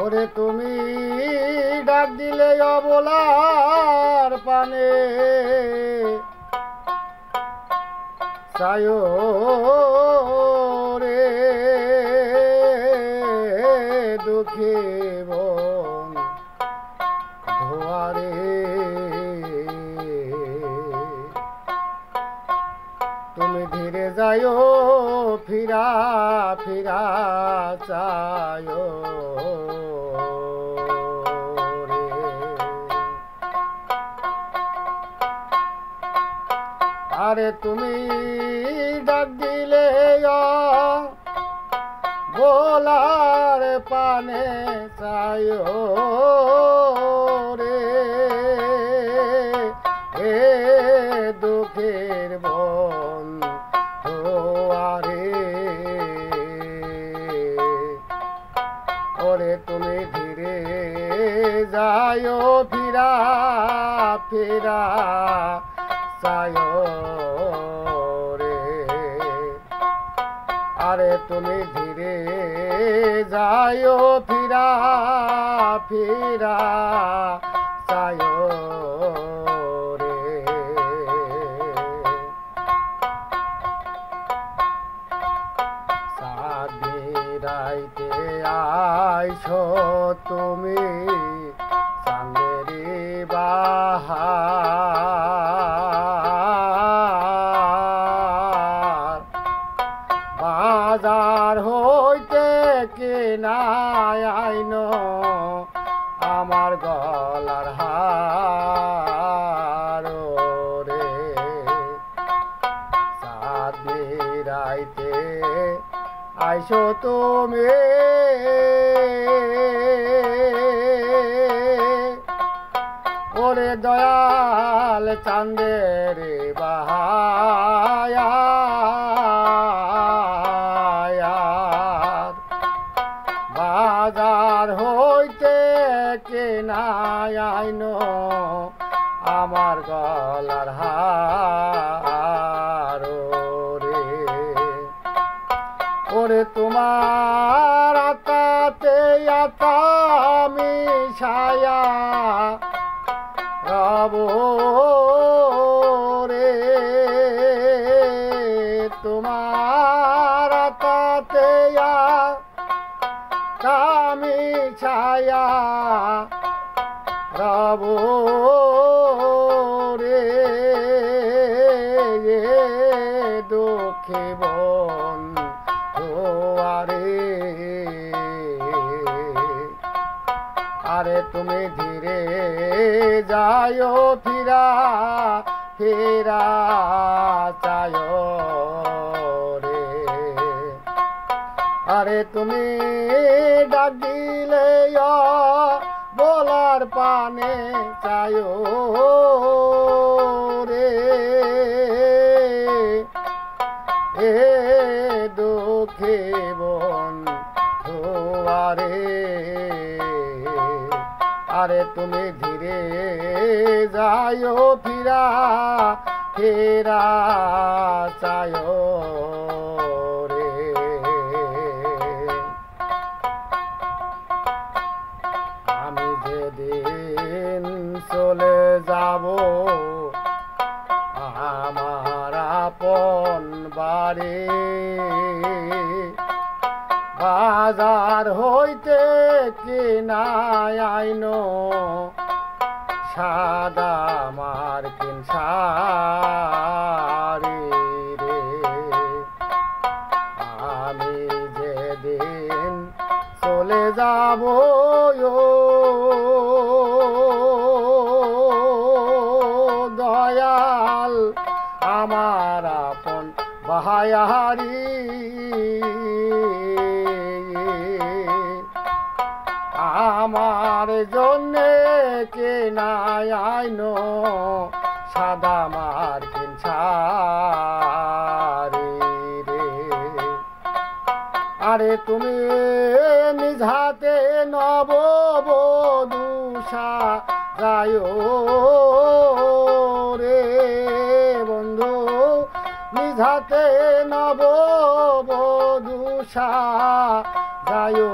ওরে তুমি ডাক দিলে অবলার পানে চায়ো রে দুঃখী বন ধোয়ারে তুমি ধীরে যায়ো ফিরা ফিরা চায়ো রে। আরে তুমি ডাক দিলে ভোলার পানে চায়ো রে এ দুঃখের বন ধোয়ারে ওরে তুমি ধীরে যায়ো ফিরা ফিরা চায়ো রে। আরে তুমি ধীরে যায়ো ফিরা ফিরা চায়ো রে। রাইতে আইছো তুমি চাঁদেরি বাহার বাজার হইতে কেনাই আইনো আমার গলার হার রে। চাঁদনি রাইতে আইসো তুমি ওরে দয়াল চাঁদের বাহার বাজার হইতে কেনাই আইনো আমার গলার হার রে। ওরে তোমার আতাতে আতা মিশায়া রব রে তোমার আতাতে আতা মিশায়া রব রে দুঃখী বন ধোয়ারে। আরে তুমি ধীরে যায়ো ফিরা ফিরা চায়ো রে। আরে তুমি ডাক দিলে বলার পানে চায়ো রে এ দুঃখী বন ধোয়ারে। আরে তুমি ধীরে যায়ো ফিরা ফিরা চায়ো রে। আমি যেদিন চলে যাব আমার আপন বাড়ি বাজার হইতে কিনাই আইনো সাদা মার্কিন শাড়ি রে। আমি যেদিন চলে যাব দয়াল আমার আপন বাহারি আমার জন্যে কেনাই আইনো সাদা মার্কিন শাড়ি রে। আরে তুমি নিজ হাতে নববধূ সাজায়ো রে বন্ধু নিজ হাতে নববধূ সাজায়ো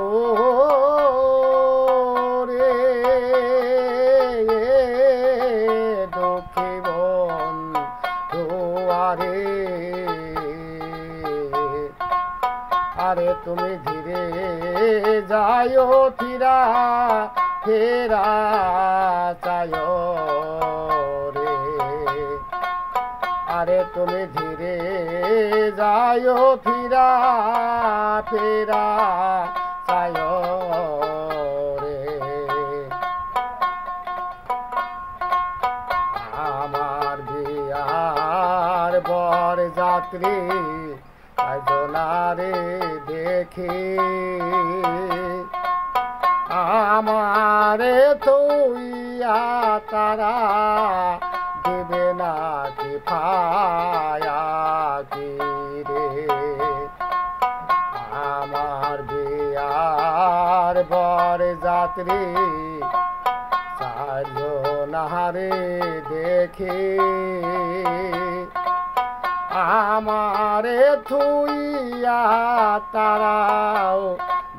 আরে তুমি ধীরে যাইও ফিরা ফেরা চায়ো রে আরে তুমি ধীরে যাইও ফিরা ফেরা চায়ো রে আমার বিয়ার বর যাত্রী জনারে দেখে আমারে তুইয়া তারা দেবে না কি ফায়া কি রে আমার বিয়ার বর যাত্রী চারজনারে দেখে আমারে থুইয়া তারাও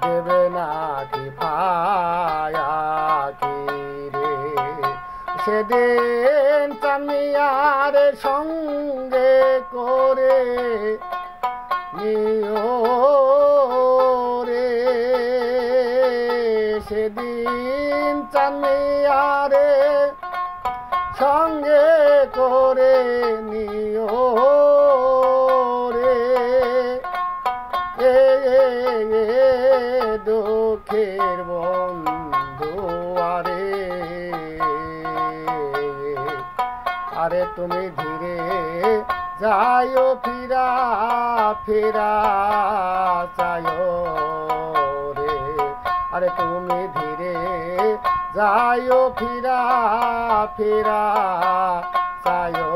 দেবে না কি পায়া কি রে সেদিন চামিয়ার সঙ্গে করে নিও রে সেদিন চামিয়ারে সঙ্গে করে নিও দুঃখের বন্ধু আরে আরে তুমি ধীরে যাইও ফিরা ফেরা চায়ো রে আরে তুমি ধীরে যাইও ফিরা ফেরা চায়ো